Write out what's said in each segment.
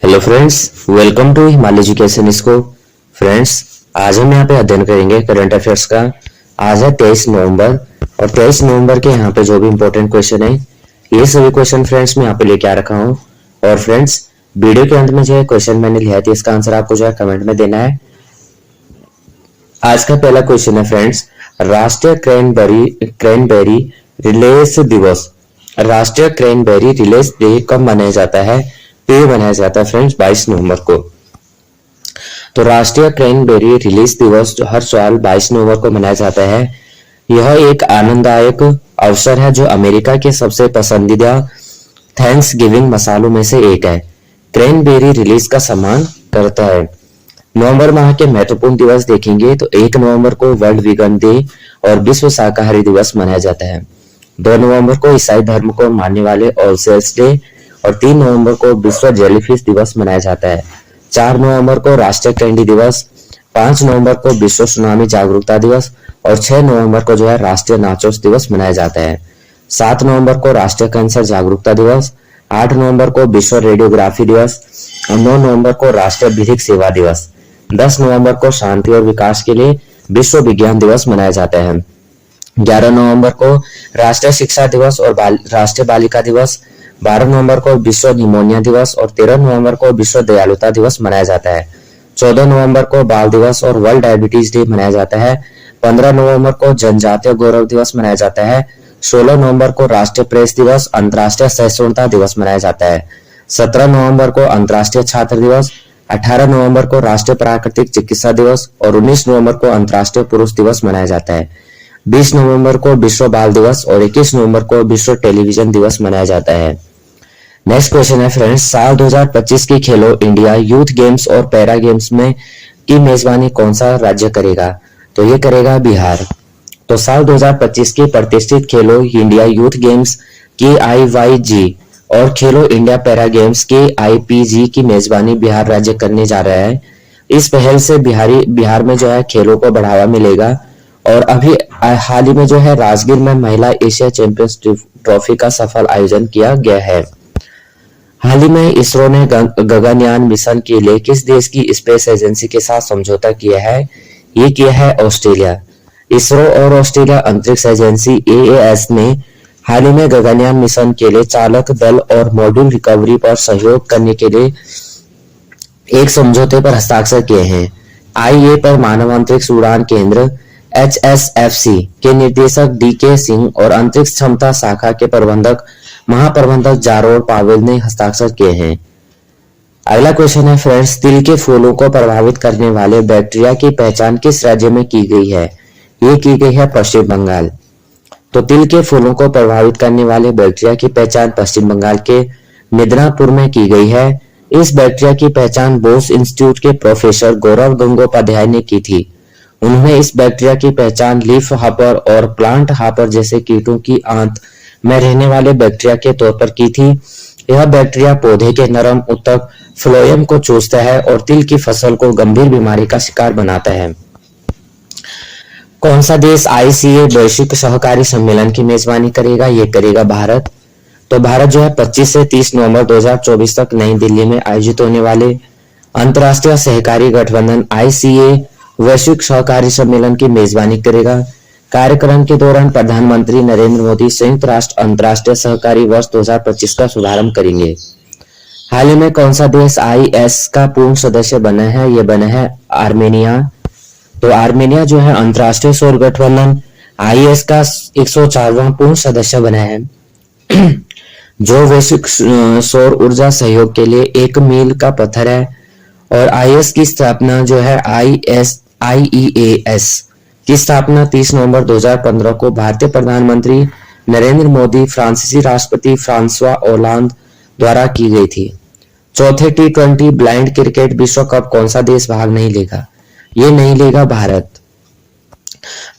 Hello friends, welcome to Himalaya education school. Friends, आज हम यहाँ पे अध्ययन करेंगे करंट अफेयर्स का। आज है 23 नवंबर और 23 नवंबर के यहाँ पे जो भी इंपॉर्टेंट क्वेश्चन है ये सभी क्वेश्चन फ्रेंड्स मैं यहाँ पे लेके आ रखा हूँ। और फ्रेंड्स, वीडियो के अंत में जो है क्वेश्चन मैंने लिया था इसका आंसर आपको जो है कमेंट में देना है। आज का पहला क्वेश्चन है फ्रेंड्स, राष्ट्रीय क्रैनबेरी रिलेस दिवस। राष्ट्रीय क्रैनबेरी रिलेस डे कब मनाया जाता है? तो ये मनाया जाता है फ्रेंड्स 22 नवंबर को। तो राष्ट्रीय क्रैनबेरी रिलीज दिवस जो हर साल 22 नवंबर को मनाया जाता है, यह एक आनंददायक अवसर है जो अमेरिका के सबसे पसंदीदा थैंक्स गिविंग मसालों में से एक है। क्रैनबेरी रिलीज का सम्मान करता है। नवंबर माह के महत्वपूर्ण दिवस देखेंगे तो 1 नवंबर को वर्ल्ड वीगन डे और विश्व शाकाहारी दिवस मनाया जाता है। 2 नवंबर को ईसाई धर्म को मानने वाले ऑल सेल्स डे और 3 नवंबर को विश्व जेलीफिश दिवस मनाया जाता है। 4 नवंबर को राष्ट्रीय कैंडी दिवस, 5 नवंबर को विश्व सुनामी जागरूकता दिवस और 6 नवंबर को जो है राष्ट्रीय नाचोस दिवस मनाया जाता है। 7 नवंबर को राष्ट्रीय कैंसर जागरूकता दिवस, 8 नवंबर को विश्व रेडियोग्राफी दिवस और 9 नवंबर को राष्ट्रीय विधिक सेवा दिवस। 10 नवंबर को शांति और विकास के लिए विश्व विज्ञान दिवस मनाया जाता है। 11 नवंबर को राष्ट्रीय शिक्षा दिवस और राष्ट्रीय बालिका दिवस, 12 नवंबर को विश्व निमोनिया दिवस और 13 नवंबर को विश्व दयालुता दिवस मनाया जाता है। 14 नवंबर को बाल दिवस और वर्ल्ड डायबिटीज डे मनाया जाता है। 15 नवंबर को जनजातीय गौरव दिवस मनाया जाता है। 16 नवंबर को राष्ट्रीय प्रेस दिवस, अंतर्राष्ट्रीय सहिष्णुता दिवस मनाया जाता है। 17 नवंबर को अंतर्राष्ट्रीय छात्र दिवस, 18 नवंबर को राष्ट्रीय प्राकृतिक चिकित्सा दिवस और 19 नवंबर को अंतर्राष्ट्रीय पुरुष दिवस मनाया जाता है। 20 नवंबर को विश्व बाल दिवस और 21 नवंबर को विश्व टेलीविजन दिवस मनाया जाता है। नेक्स्ट क्वेश्चन है फ्रेंड्स, साल 2025 की खेलो इंडिया यूथ गेम्स और पैरा गेम्स में की मेजबानी कौन सा राज्य करेगा? तो ये करेगा बिहार। तो साल 2025 की प्रतिष्ठित खेलो इंडिया यूथ गेम्स की IYG और खेलो इंडिया पैरा गेम्स के IPG की मेजबानी बिहार राज्य करने जा रहा है। इस पहल से बिहार में जो है खेलों को बढ़ावा मिलेगा। और अभी हाल ही में जो है राजगीर में महिला एशिया चैंपियंस ट्रॉफी का सफल आयोजन किया गया है। हाल ही में इसरो ने गगनयान मिशन के लिए किस देश की स्पेस एजेंसी के साथ समझौता किया है? ये किया है ऑस्ट्रेलिया। इसरो और ऑस्ट्रेलिया अंतरिक्ष एजेंसी AAS ने हाल ही में गगनयान मिशन के लिए चालक दल और मॉड्यूल रिकवरी पर सहयोग करने के लिए एक समझौते पर हस्ताक्षर किए हैं। IA पर मानव अंतरिक्ष उड़ान केंद्र HSFC के निदेशक DK सिंह और अंतरिक्ष क्षमता शाखा के महाप्रबंधक जारोड पावेल ने हस्ताक्षर किए हैं। अगला क्वेश्चन है फ्रेंड्स, तिल के फूलों को प्रभावित करने वाले बैक्टीरिया की पहचान किस राज्य में की गई है? ये की गई है पश्चिम बंगाल। तो तिल के फूलों को प्रभावित करने वाले बैक्टीरिया की पहचान पश्चिम बंगाल के मिदनापुर में की गई है। इस बैक्टीरिया की पहचान बोस इंस्टीट्यूट के प्रोफेसर गौरव गंगोपाध्याय ने की थी। उन्होंने इस बैक्टीरिया की पहचान लीफ हॉपर और प्लांट हॉपर जैसे कीटों की आंत में रहने वाले बैक्टीरिया के तौर पर की थी। यह बैक्टीरिया पौधे के नरम ऊतक फ्लोएम को चूसता है और तिल की फसल को गंभीर बीमारी का शिकार बनाता है। कौन सा देश ICA वैश्विक सहकारी सम्मेलन की मेजबानी करेगा? ये करेगा भारत। तो भारत जो है 25 से 30 नवंबर 2024 तक नई दिल्ली में आयोजित होने वाले अंतर्राष्ट्रीय सहकारी गठबंधन ICA वैश्विक सहकारी सम्मेलन की मेजबानी करेगा। कार्यक्रम के दौरान प्रधानमंत्री नरेंद्र मोदी संयुक्त राष्ट्र अंतर्राष्ट्रीय सहकारी वर्ष 2025 का शुभारंभ करेंगे। हाल ही में कौन सा देश IS का पूर्ण सदस्य बना है? ये बना है आर्मेनिया। तो आर्मेनिया जो है अंतर्राष्ट्रीय सौर गठबंधन IS का 104वां पूर्ण सदस्य बना है जो वैश्विक सौर ऊर्जा सहयोग के लिए एक मील का पत्थर है। और IS की स्थापना जो है IEAS की स्थापना 30 नवंबर 2015 को भारतीय प्रधानमंत्री नरेंद्र मोदी, फ्रांसीसी राष्ट्रपति फ्रांसवा ओलांद द्वारा की गई थी। चौथे T20 ब्लाइंड क्रिकेट विश्व कप कौन सा देश भाग नहीं लेगा? ये नहीं लेगा भारत।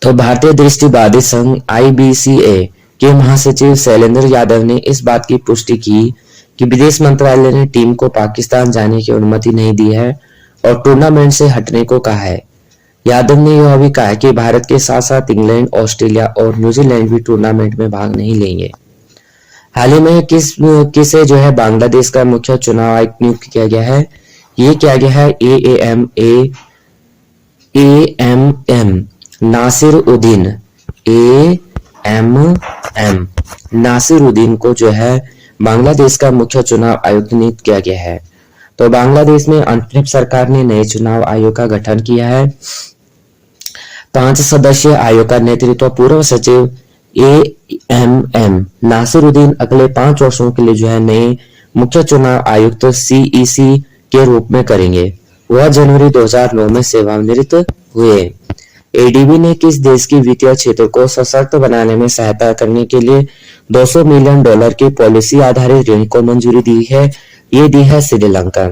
तो भारतीय दृष्टिबाधित संघ IBCA के महासचिव शैलेंद्र यादव ने इस बात की पुष्टि की कि विदेश मंत्रालय ने टीम को पाकिस्तान जाने की अनुमति नहीं दी है और टूर्नामेंट से हटने को कहा है। यादव ने यह भी कहा कि भारत के साथ साथ इंग्लैंड, ऑस्ट्रेलिया और न्यूजीलैंड भी टूर्नामेंट में भाग नहीं लेंगे। हाल ही में किसे जो है बांग्लादेश का मुख्य चुनाव आयुक्त नियुक्त किया गया है? ये किया गया है AMM नासिरुद्दीन। AMM नासिरुद्दीन को जो है बांग्लादेश का मुख्य चुनाव आयुक्त नियुक्त किया गया है। तो बांग्लादेश में अंतरिम सरकार ने नए चुनाव आयोग का गठन किया है। 5 सदस्यीय आयोग का नेतृत्व पूर्व सचिव AMM नासिरुद्दीन अगले 5 वर्षों के लिए जो है नए मुख्य चुनाव आयुक्त CEC के रूप में करेंगे। वह जनवरी 2009 में सेवानिवृत्त हुए। ADB ने किस देश की वित्तीय क्षेत्र को सशक्त बनाने में सहायता करने के लिए $200 मिलियन की पॉलिसी आधारित ऋण को मंजूरी दी है? ये दी है श्रीलंका।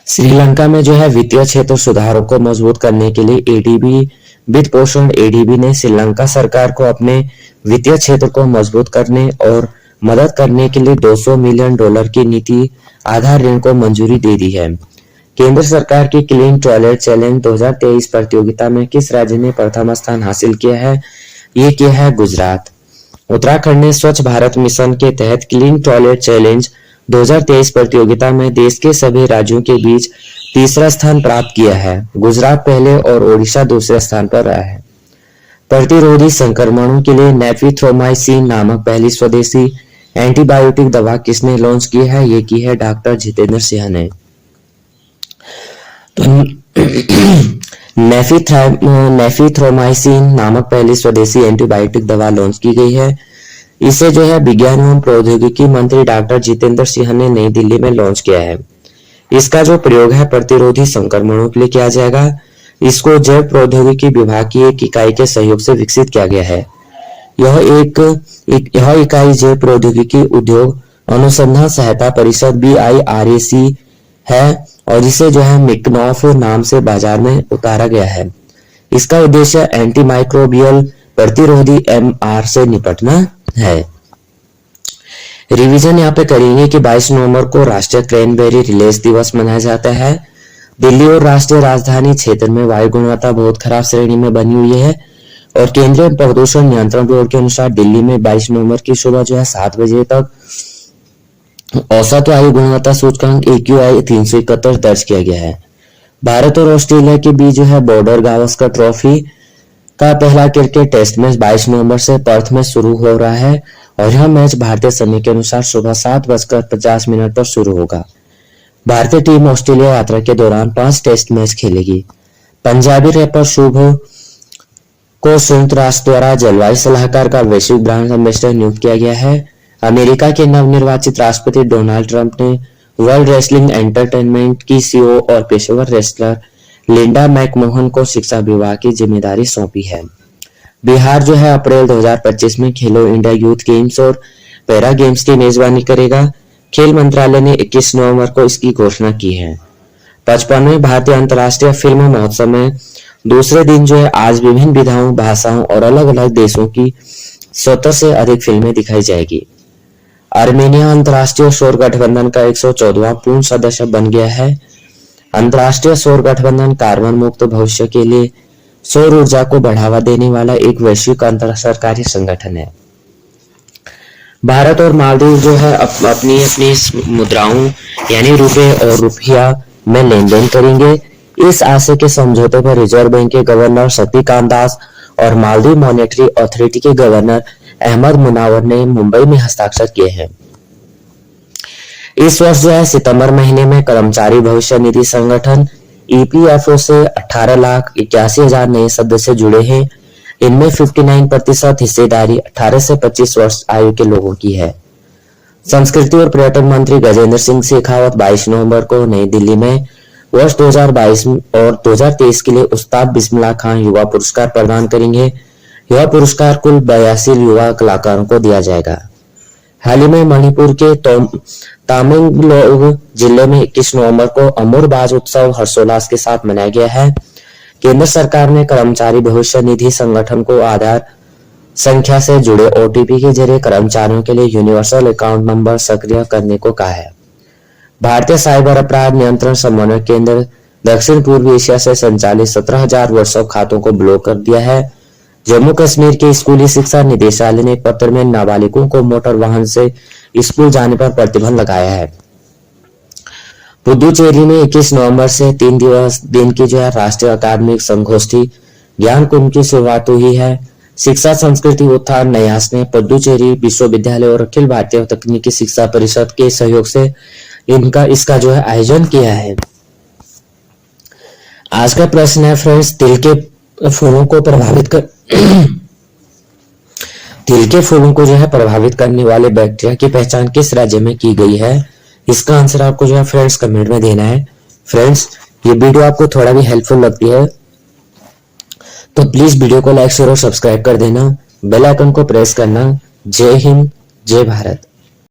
श्रीलंका में जो है वित्तीय क्षेत्र सुधारों को मजबूत करने के लिए ADB वित्त पोषण ADB ने श्रीलंका सरकार को अपने वित्तीय क्षेत्र को मजबूत करने और मदद करने के लिए $200 मिलियन की नीति आधार ऋण को मंजूरी दे दी है। केंद्र सरकार की क्लीन टॉयलेट चैलेंज 2023 प्रतियोगिता में किस राज्य ने प्रथम स्थान हासिल किया है? ये किया है गुजरात। उत्तराखंड ने स्वच्छ भारत मिशन के तहत क्लीन टॉयलेट चैलेंज 2023 प्रतियोगिता में देश के सभी राज्यों के बीच तीसरा स्थान प्राप्त किया है। गुजरात पहले और ओडिशा दूसरे स्थान पर रहा है। प्रतिरोधी संक्रमणों के लिए नेफिथ्रोमाइसिन नामक पहली स्वदेशी एंटीबायोटिक दवा किसने लॉन्च की है? ये की है डॉक्टर जितेंद्र सिंह ने। तो नेफिथ्रोमाइसिन नामक पहली स्वदेशी एंटीबायोटिक दवा लॉन्च की गई है। इसे जो है विज्ञान एवं प्रौद्योगिकी मंत्री डॉक्टर जितेंद्र सिंह ने नई दिल्ली में लॉन्च किया है। इसका जो प्रयोग है प्रतिरोधी संक्रमणों के लिए किया जाएगा। इसको जैव प्रौद्योगिकी विभाग की एक इकाई के सहयोग से विकसित किया गया है। यह इकाई जैव प्रौद्योगिकी उद्योग अनुसंधान सहायता परिषद BIRAC है और इसे जो है मिकनॉफ नाम से बाजार में उतारा गया है। इसका उद्देश्य एंटीमाइक्रोबियल प्रतिरोधी MR से निपटना है। रिवीजन यहाँ पे करेंगे कि 22 नवंबर को राष्ट्रीय क्रैनबेरी रिलीज दिवस मनाया जाता है। दिल्ली और राष्ट्रीय राजधानी क्षेत्र में वायु गुणवत्ता बहुत खराब श्रेणी में बनी हुई है और केंद्रीय प्रदूषण नियंत्रण बोर्ड के अनुसार दिल्ली में 22 नवंबर की सुबह जो है 7 बजे तक औसत वायु गुणवत्ता सूचकांक AQI 371 दर्ज किया गया है। भारत और ऑस्ट्रेलिया के बीच जो है बॉर्डर गावस्कर ट्रॉफी का पहला क्रिकेट टेस्ट मैच 22 नवंबर से पर्थ में शुरू हो रहा है और यह मैच भारतीय समय के अनुसार सुबह 7:50 पर शुरू होगा। भारतीय टीम ऑस्ट्रेलिया यात्रा के दौरान 5 टेस्ट मैच खेलेगी। पंजाबी रैपर शुभ को संयुक्त राष्ट्र द्वारा जलवायु सलाहकार का वैश्विक ब्रांड एम्बेसडर नियुक्त किया गया है। अमेरिका के नवनिर्वाचित राष्ट्रपति डोनाल्ड ट्रंप ने वर्ल्ड रेसलिंग एंटरटेनमेंट की CEO और पेशेवर रेसलर लिंडा मैकमोहन को शिक्षा विभाग की जिम्मेदारी सौंपी है। बिहार जो है अप्रैल 2025 में खेलो इंडिया यूथ गेम्स और पैरा गेम्स की मेजबानी करेगा। खेल मंत्रालय ने 21 नवंबर को इसकी घोषणा की है। 55वें भारतीय अंतर्राष्ट्रीय फिल्म महोत्सव में दूसरे दिन जो है आज विभिन्न विधाओं, भाषाओं और अलग अलग देशों की 70 से अधिक फिल्में दिखाई जाएगी। आर्मेनिया अंतर्राष्ट्रीय सौर गठबंधन का 114वां पूर्ण सदस्य बन गया है। अंतर्राष्ट्रीय सौर गठबंधन कार्बन मुक्त भविष्य के लिए सौर ऊर्जा को बढ़ावा देने वाला एक वैश्विक अंतर सरकारी संगठन है। भारत और मालदीव जो है अपनी अपनी मुद्राओं यानी रुपए और रुपया में लेन देन करेंगे। इस आशय के समझौते पर रिजर्व बैंक के गवर्नर शक्तिकांत दास और मालदीव मॉनेटरी अथॉरिटी के गवर्नर अहमद मुनावर ने मुंबई में हस्ताक्षर किए हैं। इस वर्ष जो है सितंबर महीने में कर्मचारी भविष्य निधि संगठन EPFO से 18,81,000 नए सदस्य जुड़े हैं। इनमें 59% हिस्सेदारी 18 से 25 वर्ष आयु के लोगों की है। संस्कृति और पर्यटन मंत्री गजेंद्र सिंह शेखावत 22 नवंबर को नई दिल्ली में वर्ष 2022 और 2023 के लिए उस्ताद बिस्मिल्लाह खान युवा पुरस्कार प्रदान करेंगे। यह पुरस्कार कुल 82 युवा कलाकारों को दिया जाएगा। हाल ही में मणिपुर के तामेंगलोंग जिले में 21 नवंबर को अमूर बाज उत्सव हर्षोल्लास के साथ मनाया गया है। केंद्र सरकार ने कर्मचारी भविष्य निधि संगठन को आधार संख्या से जुड़े OTP के जरिए कर्मचारियों के लिए यूनिवर्सल अकाउंट नंबर सक्रिय करने को कहा है। भारतीय साइबर अपराध नियंत्रण समन्वय केंद्र दक्षिण पूर्वी एशिया से संचालित 17,000 व्हाट्सएप खातों को ब्लॉक कर दिया है। जम्मू कश्मीर के स्कूली शिक्षा निदेशालय ने एक पत्र में नाबालिगों को मोटर वाहन से स्कूल जाने पर प्रतिबंध लगाया है। पुदुचेरी में 21 नवंबर से 3 दिन की जो है राष्ट्रीय अकादमिक संगोष्ठी ज्ञान कुंभ की शुरुआत हुई है। शिक्षा संस्कृति उत्थान न्यास ने पुदुचेरी विश्वविद्यालय और अखिल भारतीय तकनीकी शिक्षा परिषद के सहयोग से इसका जो है आयोजन किया है। आज का प्रश्न है फ्रेंड्स, तिल के फूलों को जो है प्रभावित करने वाले बैक्टीरिया की पहचान किस राज्य में की गई है? इसका आंसर आपको जो है फ्रेंड्स कमेंट में देना है। फ्रेंड्स, ये वीडियो आपको थोड़ा भी हेल्पफुल लगती है तो प्लीज वीडियो को लाइक शेयर और सब्सक्राइब कर देना, बेल आइकन को प्रेस करना। जय हिंद, जय भारत।